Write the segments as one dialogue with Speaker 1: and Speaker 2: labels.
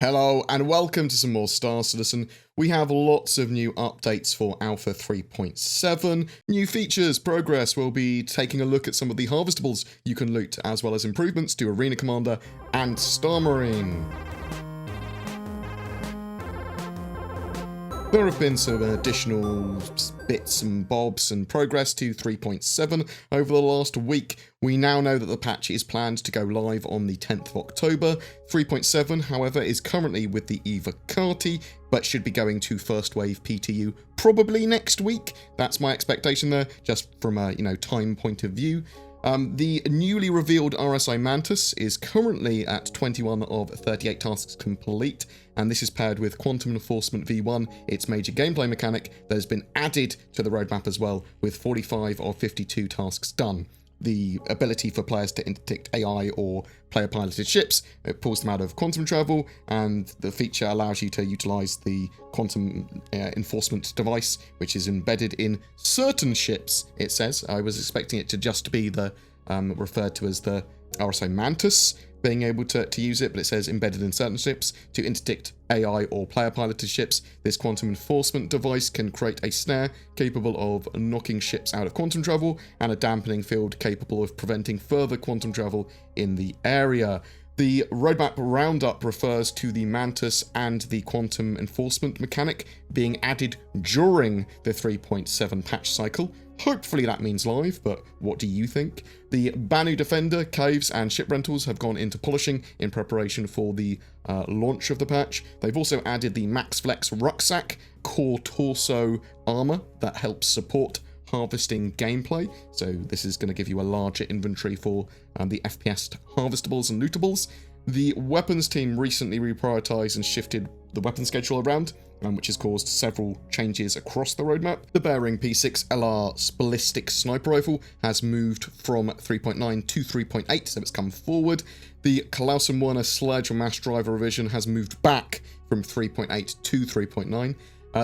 Speaker 1: Hello and welcome to some more Star Citizen. We have lots of new updates for Alpha 3.7, new features, progress. We'll be taking a look at some of the harvestables you can loot, as well as improvements to Arena Commander and Star Marine. There have been some additional bits and bobs and progress to 3.7 over the last week. We now know that the patch is planned to go live on the 10th of October. 3.7, however, is currently with the EVOCATI, but should be going to first wave PTU probably next week. That's my expectation there, just from a time point of view. The newly revealed Rsi Mantis is currently at 21 of 38 tasks complete, and this is paired with Quantum Enforcement V1, its major gameplay mechanic that has been added to the roadmap as well, with 45 of 52 tasks done. The ability for players to interdict AI or player-piloted ships, it pulls them out of quantum travel, and the feature allows you to utilize the quantum enforcement device, which is embedded in certain ships, it says. I was expecting it to just be the referred to as the Rsi Mantis, being able to use it, but it says embedded in certain ships to interdict AI or player-piloted ships. This quantum enforcement device can create a snare capable of knocking ships out of quantum travel and a dampening field capable of preventing further quantum travel in the area. The roadmap roundup refers to the Mantis and the quantum enforcement mechanic being added during the 3.7 patch cycle. Hopefully that means live, but what do you think? The Banu Defender, caves, and ship rentals have gone into polishing in preparation for the launch of the patch. They've also added the Max Flex rucksack, core torso armor that helps support harvesting gameplay. So this is going to give you a larger inventory for the FPS harvestables and lootables. The weapons team recently reprioritized and shifted the weapon schedule around, which has caused several changes across the roadmap. The Bearing P6 LR ballistic sniper rifle has moved from 3.9 to 3.8, so it's come forward. The Klausen Warner sledge or mass driver revision has moved back from 3.8 to 3.9.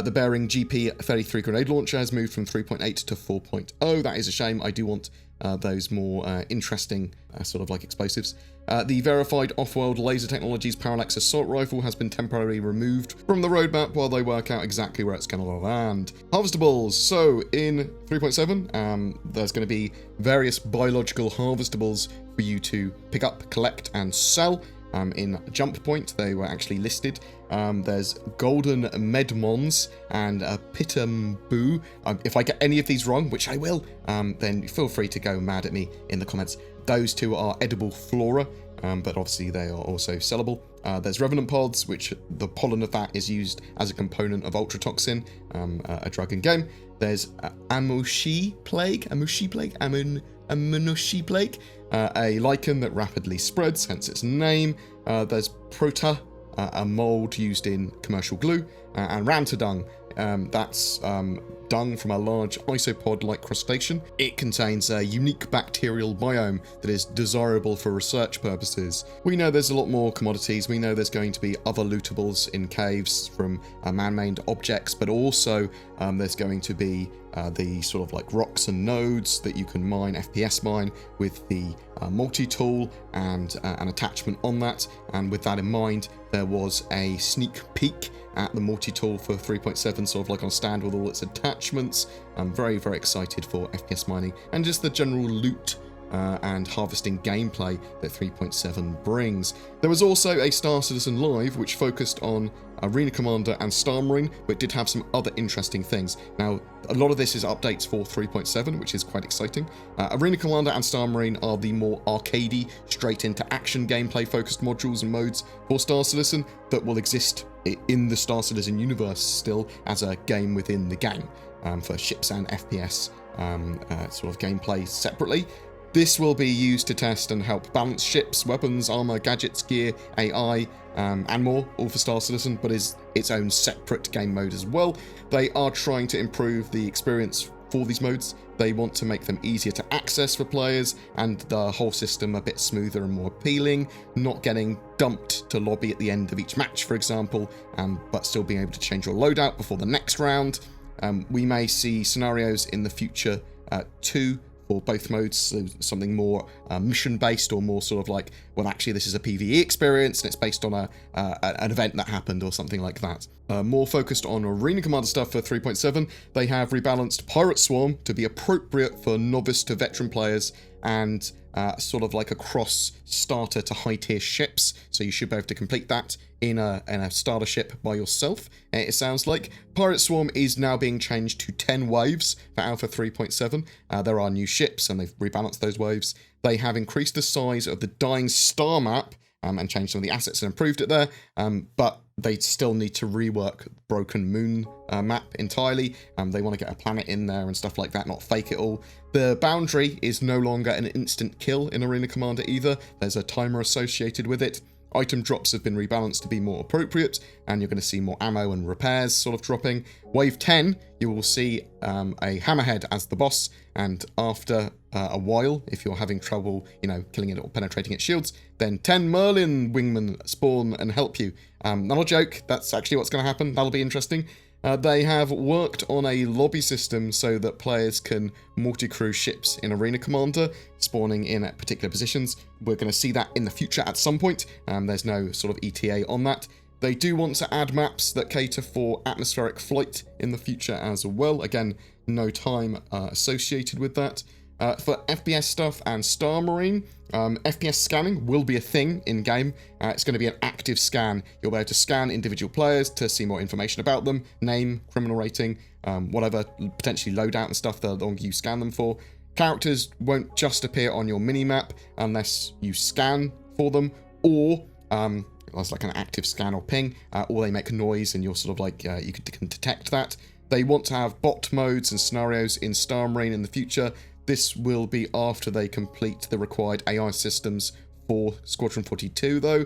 Speaker 1: The Bearing GP33 grenade launcher has moved from 3.8 to 4.0. That is a shame. I do want those more interesting sort of like explosives. The verified off-world laser technologies parallax assault rifle has been temporarily removed from the roadmap while they work out exactly where it's going to land. Harvestables. So in 3.7, there's going to be various biological harvestables for you to pick up, collect, and sell. In Jump Point, they were actually listed. There's Golden Medmons and Pitambu. If I get any of these wrong, which I will, then feel free to go mad at me in the comments. Those two are edible flora, but obviously they are also sellable. There's Revenant Pods, which the pollen of that is used as a component of Ultratoxin, a drug in game. There's Amushi Plague, a lichen that rapidly spreads, hence its name. There's Prota, a mold used in commercial glue, and Rantadung. That's dung from a large isopod-like crustacean. It contains a unique bacterial biome that is desirable for research purposes. We know there's a lot more commodities. We know there's going to be other lootables in caves from man-made objects, but also there's going to be the sort of like rocks and nodes that you can mine, FPS mine, with the multi-tool and an attachment on that. And with that in mind, there was a sneak peek at the multi-tool for 3.7, sort of like on a stand with all its attachments. I'm very, very excited for FPS mining and just the general loot and harvesting gameplay that 3.7 brings. There was also a Star Citizen Live which focused on Arena Commander and Star Marine, but did have some other interesting things. Now, a lot of this is updates for 3.7, which is quite exciting. Arena Commander and Star Marine are the more arcadey, straight into action gameplay focused modules and modes for Star Citizen that will exist in the Star Citizen universe still as a game within the game for ships and FPS sort of gameplay separately. This will be used to test and help balance ships, weapons, armor, gadgets, gear, AI, and more, all for Star Citizen, but is its own separate game mode as well. They are trying to improve the experience for these modes. They want to make them easier to access for players and the whole system a bit smoother and more appealing, not getting dumped to lobby at the end of each match, for example, but still being able to change your loadout before the next round. We may see scenarios in the future 2 for both modes, so something more mission-based or more sort of like, well, actually this is a PvE experience and it's based on an event that happened or something like that. More focused on Arena Commander stuff for 3.7, they have rebalanced Pirate Swarm to be appropriate for novice to veteran players and sort of like a cross starter to high tier ships, so you should be able to complete that in a starter ship by yourself. It sounds like Pirate Swarm is now being changed to 10 waves for Alpha 3.7. There are new ships and they've rebalanced those waves. They have increased the size of the Dying Star map and changed some of the assets and improved it there, but they still need to rework Broken Moon map entirely. They want to get a planet in there and stuff like that, not fake it all. The boundary is no longer an instant kill in Arena Commander either. There's a timer associated with it. Item drops have been rebalanced to be more appropriate, and you're going to see more ammo and repairs sort of dropping. Wave 10, you will see a Hammerhead as the boss, and after a while, if you're having trouble, killing it or penetrating its shields, then 10 Merlin wingmen spawn and help you. Not a joke, that's actually what's going to happen. That'll be interesting. They have worked on a lobby system so that players can multi-crew ships in Arena Commander, spawning in at particular positions. We're going to see that in the future at some point. There's no sort of ETA on that. They do want to add maps that cater for atmospheric flight in the future as well. Again, no time associated with that. For FPS stuff and Star Marine, FPS scanning will be a thing in-game. It's going to be an active scan. You'll be able to scan individual players to see more information about them, name, criminal rating, whatever, potentially loadout and stuff the longer you scan them for. Characters won't just appear on your mini-map unless you scan for them, or it's like an active scan or ping, or they make noise and you're sort of like, you can detect that. They want to have bot modes and scenarios in Star Marine in the future. This will be after they complete the required AI systems for Squadron 42, though.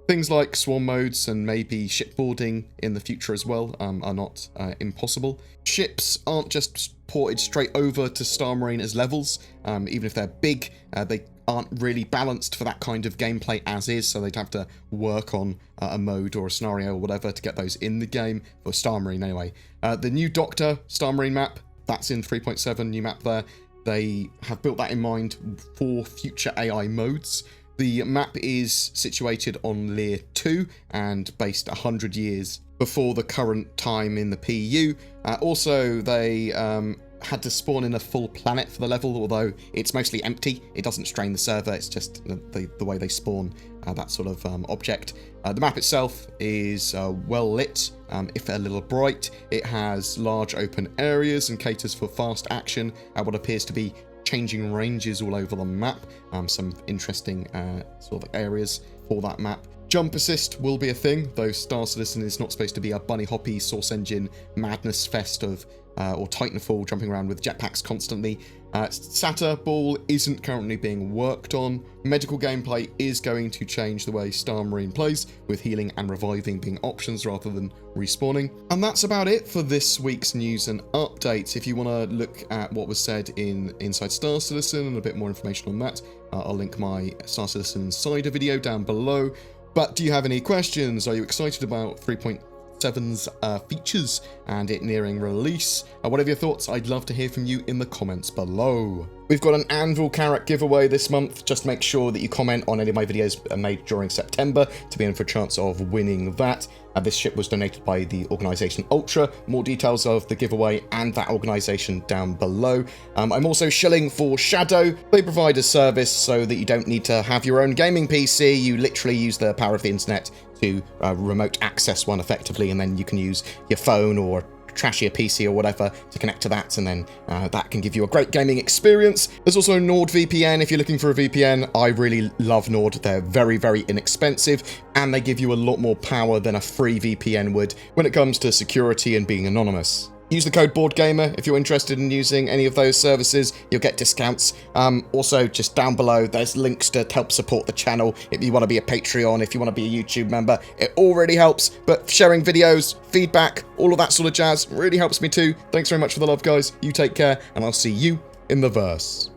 Speaker 1: Things like swarm modes and maybe shipboarding in the future as well are not impossible. Ships aren't just ported straight over to Star Marine as levels. Even if they're big, they aren't really balanced for that kind of gameplay as is, so they'd have to work on a mode or a scenario or whatever to get those in the game, for Star Marine anyway. The new Doctor Star Marine map, that's in 3.7, new map there. They have built that in mind for future AI modes. The map is situated on Lear 2 and based 100 years before the current time in the PU. Also, they had to spawn in a full planet for the level, although it's mostly empty. It doesn't strain the server, it's just the way they spawn that sort of object. The map itself is well lit, if a little bright. It has large open areas and caters for fast action at what appears to be changing ranges all over the map. Some interesting sort of areas for that map. Jump assist will be a thing, though Star Citizen is not supposed to be a bunny hoppy Source Engine madness fest of or Titanfall jumping around with jetpacks constantly. SATA Ball isn't currently being worked on. Medical gameplay is going to change the way Star Marine plays, with healing and reviving being options rather than respawning. And that's about it for this week's news and updates. If you want to look at what was said in Inside Star Citizen and a bit more information on that, I'll link my Star Citizen Insider video down below. But do you have any questions? Are you excited about 3.7's features and it nearing release? Whatever your thoughts, I'd love to hear from you in the comments below. We've got an Anvil Carrot giveaway this month. Just make sure that you comment on any of my videos made during September to be in for a chance of winning that. This ship was donated by the organisation Ultra. More details of the giveaway and that organisation down below. I'm also shilling for Shadow. They provide a service so that you don't need to have your own gaming PC. You literally use the power of the internet to remote access one effectively, and then you can use your phone or trashier PC or whatever to connect to that, and then that can give you a great gaming experience. There's also NordVPN if you're looking for a VPN. I really love Nord. They're very, very inexpensive, and they give you a lot more power than a free VPN would when it comes to security and being anonymous. Use the code BoredGamer if you're interested in using any of those services. You'll get discounts. Also, just down below, there's links to help support the channel. If you want to be a Patreon, if you want to be a YouTube member, it all really helps. But sharing videos, feedback, all of that sort of jazz really helps me too. Thanks very much for the love, guys. You take care, and I'll see you in the verse.